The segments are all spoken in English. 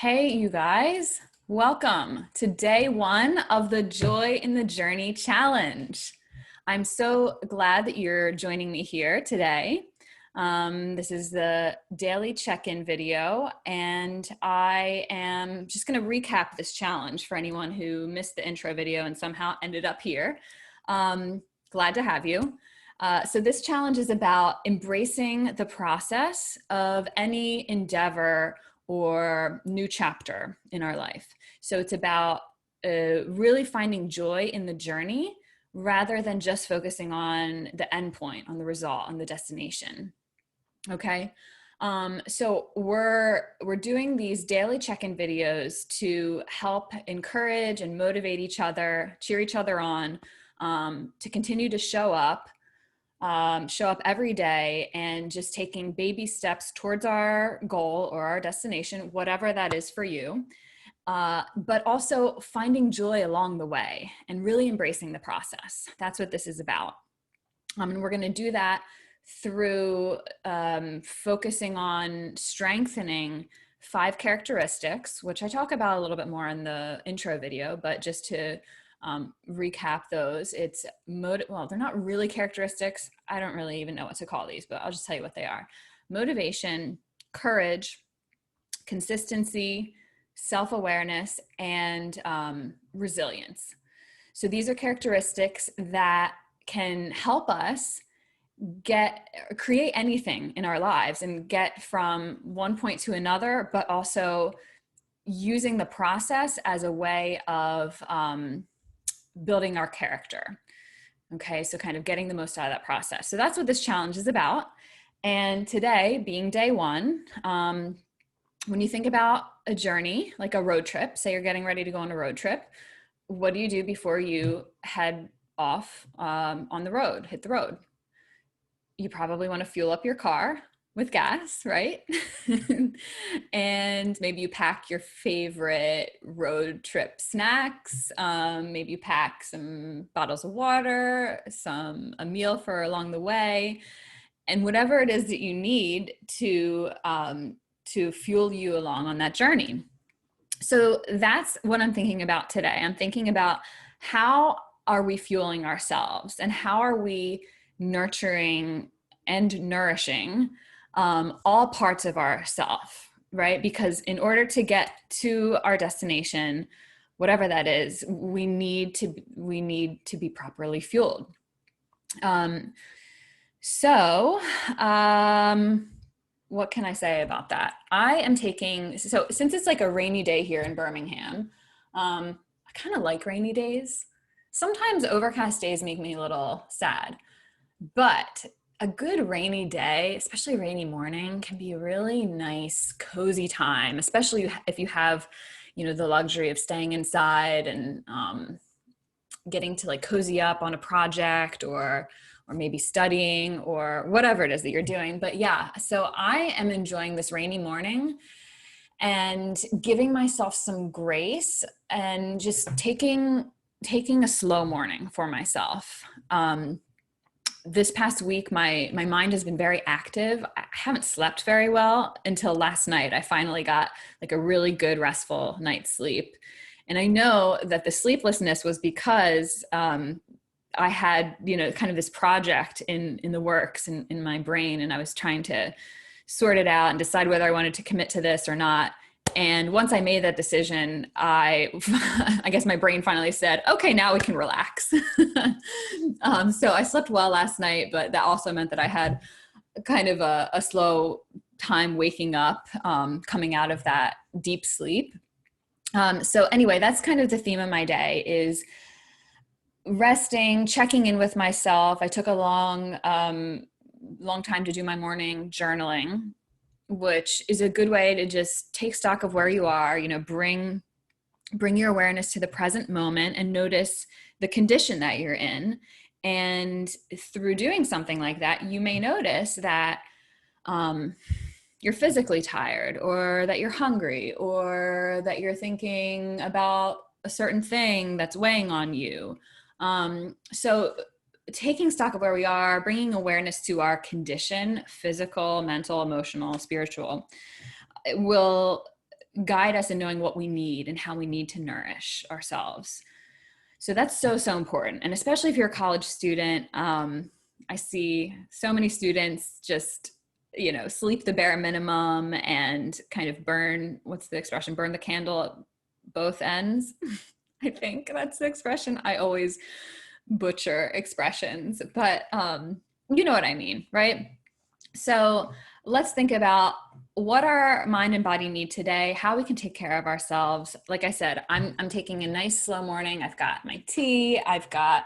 Hey, you guys, welcome to day one of the Joy in the Journey Challenge. I'm so glad that you're joining me here today. This is the daily check-in video, and I am just going to recap this challenge for anyone who missed the intro video and somehow ended up here. Glad to have you. So this challenge is about embracing the process of any endeavor or new chapter in our life. So it's about really finding joy in the journey rather than just focusing on the end point, on the result, on the destination. Okay. So we're doing these daily check-in videos to help encourage and motivate each other, cheer each other on, to continue to show up every day and just taking baby steps towards our goal or our destination, whatever that is for you, but also finding joy along the way and really embracing the process. That's what this is about. And we're going to do that through focusing on strengthening 5 characteristics, which I talk about a little bit more in the intro video, but just to recap those. It's well, they're not really characteristics. I don't really even know what to call these, but I'll just tell you what they are. Motivation, courage, consistency, self-awareness, and resilience. So these are characteristics that can help us create anything in our lives and get from one point to another, but also using the process as a way of building our character. Okay, so kind of getting the most out of that process. So that's what this challenge is about. And today, being day one, when you think about a journey, like a road trip, say you're getting ready to go on a road trip, what do you do before you head off on the road, hit the road? You probably want to fuel up your car with gas, right? And maybe you pack your favorite road trip snacks. Maybe you pack some bottles of water, a meal for along the way, and whatever it is that you need to fuel you along on that journey. So that's what I'm thinking about today. I'm thinking about how are we fueling ourselves and how are we nurturing and nourishing all parts of ourself, right? Because in order to get to our destination, whatever that is, we need to be properly fueled. What can I say about that? I am so since it's like a rainy day here in Birmingham, I kind of like rainy days. Sometimes overcast days make me a little sad, but a good rainy day, especially rainy morning, can be a really nice, cozy time, especially if you have, the luxury of staying inside and getting to like cozy up on a project or maybe studying or whatever it is that you're doing. But yeah, so I am enjoying this rainy morning and giving myself some grace and just taking a slow morning for myself. This past week, my mind has been very active. I haven't slept very well until last night. I finally got like a really good restful night's sleep. And I know that the sleeplessness was because I had, kind of this project in the works in my brain, and I was trying to sort it out and decide whether I wanted to commit to this or not. And once I made that decision, I guess my brain finally said, okay, now we can relax. So I slept well last night, but that also meant that I had kind of a slow time waking up, coming out of that deep sleep. So anyway, that's kind of the theme of my day is resting, checking in with myself. I took a long time to do my morning journaling, which is a good way to just take stock of where you are, bring your awareness to the present moment and notice the condition that you're in. And through doing something like that, you may notice that you're physically tired, or that you're hungry, or that you're thinking about a certain thing that's weighing on you. So taking stock of where we are, bringing awareness to our condition, physical, mental, emotional, spiritual, it will guide us in knowing what we need and how we need to nourish ourselves. So that's so, so important. And especially if you're a college student, I see so many students just, sleep the bare minimum and kind of burn, what's the expression? Burn the candle at both ends. I think that's the expression. I always butcher expressions, but you know what I mean, right? So let's think about what our mind and body need today, how we can take care of ourselves. Like I said, I'm taking a nice slow morning. I've got my tea. I've got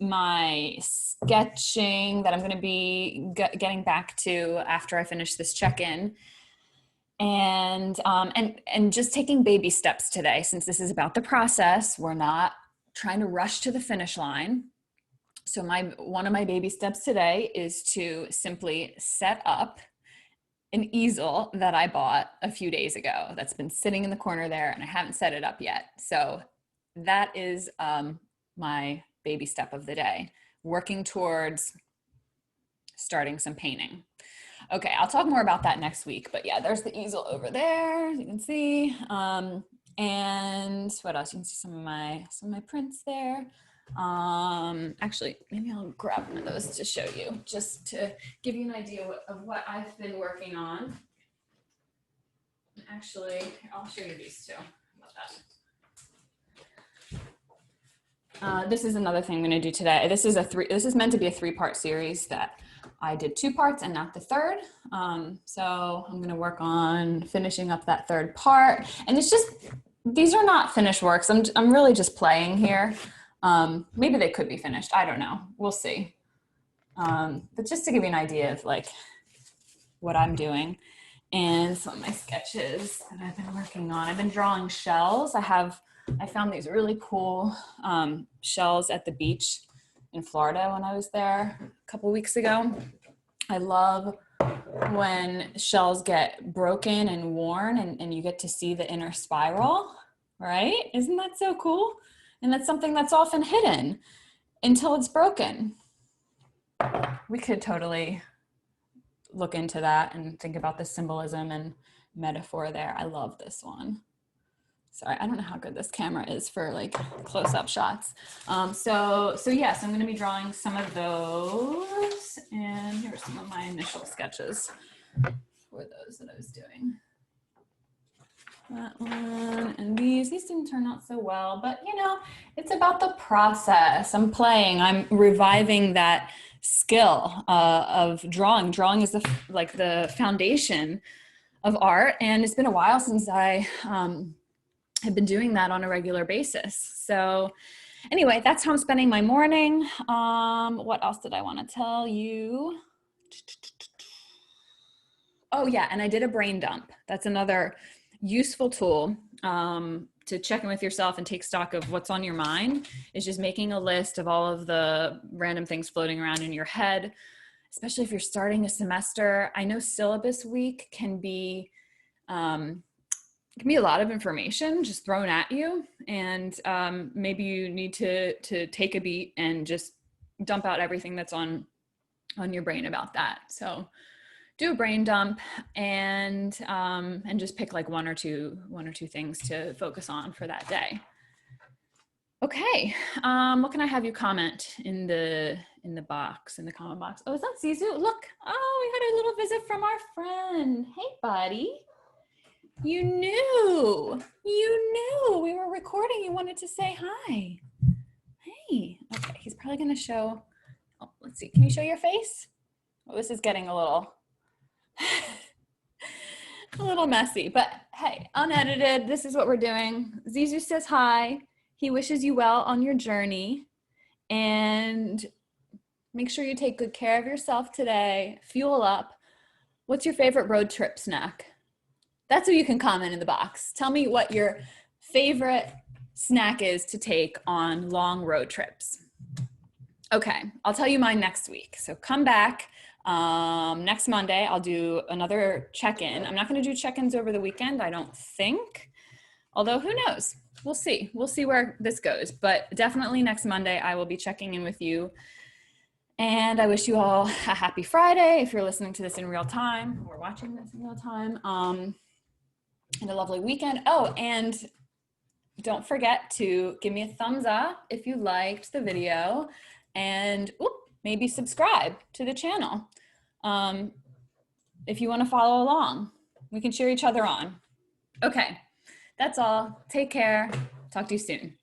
my sketching that I'm going to be getting back to after I finish this check-in. And just taking baby steps today, since this is about the process. We're not trying to rush to the finish line. So one of my baby steps today is to simply set up an easel that I bought a few days ago that's been sitting in the corner there, and I haven't set it up yet. So that is my baby step of the day, working towards starting some painting. Okay, I'll talk more about that next week, but yeah, there's the easel over there, as you can see. And what else? You can see some of my prints there. Actually, maybe I'll grab one of those to show you, just to give you an idea of what I've been working on. Actually, I'll show you these too. How about that? This is another thing I'm going to do today. This is meant to be a 3-part series that I did 2 parts and not the third. So I'm going to work on finishing up that 3rd part. And it's just, these are not finished works. I'm really just playing here. Maybe they could be finished. I don't know. We'll see. But just to give you an idea of like what I'm doing and some of my sketches that I've been working on. I've been drawing shells. I found these really cool shells at the beach in Florida when I was there a couple weeks ago. I love when shells get broken and worn and you get to see the inner spiral, right? Isn't that so cool? And that's something that's often hidden until it's broken. We could totally look into that and think about the symbolism and metaphor there. I love this one. Sorry, I don't know how good this camera is for like close-up shots. So yes, I'm going to be drawing some of those. And here are some of my initial sketches for those that I was doing. That one and these didn't turn out so well, but it's about the process. I'm playing, I'm reviving that skill of drawing. Drawing is the foundation of art, and it's been a while since I have been doing that on a regular basis. So anyway, that's how I'm spending my morning. What else did I want to tell you? Oh yeah, and I did a brain dump. That's another useful tool to check in with yourself and take stock of what's on your mind, is just making a list of all of the random things floating around in your head, especially if you're starting a semester. I know syllabus week can be a lot of information just thrown at you, and maybe you need to take a beat and just dump out everything that's on your brain about that. So do a brain dump and just pick like one or two things to focus on for that day. Okay, what can I have you comment in the comment box? Oh, is that Zizou? Look, oh, we had a little visit from our friend. Hey, buddy. You knew we were recording. You wanted to say hi. Hey, okay, he's probably gonna show, oh, let's see, can you show your face? Oh, this is getting a little messy, but hey, unedited, this is what we're doing. Zizou says hi. He wishes you well on your journey, and make sure you take good care of yourself today. Fuel up. What's your favorite road trip snack? That's what you can comment in the box. Tell me what your favorite snack is to take on long road trips. Okay, I'll tell you mine next week. So come back. Next Monday, I'll do another check-in. I'm not going to do check-ins over the weekend, I don't think. Although, who knows? We'll see. We'll see where this goes. But definitely next Monday, I will be checking in with you. And I wish you all a happy Friday if you're listening to this in real time or watching this in real time. and a lovely weekend. Oh, and don't forget to give me a thumbs up if you liked the video, and maybe subscribe to the channel. If you want to follow along, we can cheer each other on. Okay, that's all. Take care. Talk to you soon.